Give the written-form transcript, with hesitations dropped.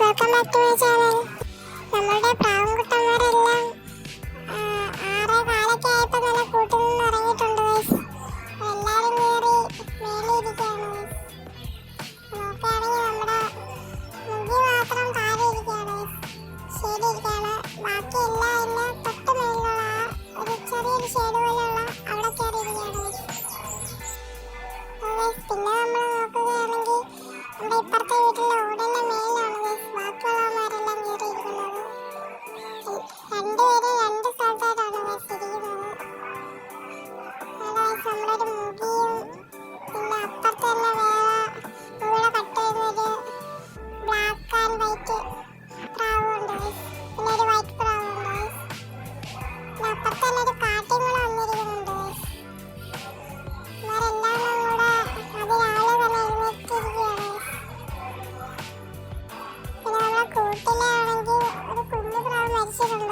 Welcome back to my channel. നമ്മളുടെ പ്രാവുംകുട്ടന്മാരെല്ലാം 6:15 ആയപ്പോൾ നല്ല കൂട്ടിൽ നിന്ന് ഇറങ്ങിയിട്ടുണ്ട് ഗൈസ്. എല്ലാവരും കയറി മേളിയിരിക്കുകയാണ് ഗൈസ്. നോക്കുകയാണെങ്കിൽ നമ്മുടെ മുഖി മാത്രം താഴെ ഇരിക്കുകയാണ് ഗൈസ്. ഷേഡ് ഇരിക്കുകയാണ്. ബാക്കി എല്ലാം എല്ലാം തൊട്ട് മേളിലുള്ള ഒരു ചെറിയൊരു ഷേഡ് പോലെയുള്ള അവിടെ കയറി ഇരിക്കുകയാണ് ഗൈസ്. പിന്നെ നമ്മൾ നോക്കുകയാണെങ്കിൽ നമ്മുടെ ഇപ്പുറത്തെ വീട്ടിലെ ഓടിന്റെ മേലാണ് ഗൈസ് ബാക്കിയുള്ളവന്മാരെല്ലാം കയറിയിരിക്കുന്നത്. രണ്ടുപേരും രണ്ട് സ്ഥലത്തായിട്ടാണ് ഗൈസ് ഇരിക്കുന്നത്. നമ്മളൊരു മുഖിയും പിന്നെ അപ്പുറത്ത് തന്നെ വേറെ മുഖിയുടെ കട്ട് ചെയ്യുന്നൊരു ബ്ലാക്ക് ആൻഡ് വൈറ്റ് പ്രാവുണ്ട് ഗൈസ്. പിന്നെ ഒരു വൈറ്റ് പ്രാവുണ്ട് ഗൈസ്. പിന്നെ അപ്പുറത്ത് തന്നെ ഒരു കാട്ടിയും കൂടെ വന്നിരിക്കുന്നുണ്ട് ഗൈസ്. ഇവരെല്ലാം കൂടെ അതിരാളെ തന്നെ എഴുന്നേറ്റിരിക്കുകയാണ്. പിന്നെ നമ്മളെ കൂട്ടിലാണെങ്കിൽ ഒരു കുഞ്ഞു പ്രാവ് മരിച്ചിട്ടുണ്ട്.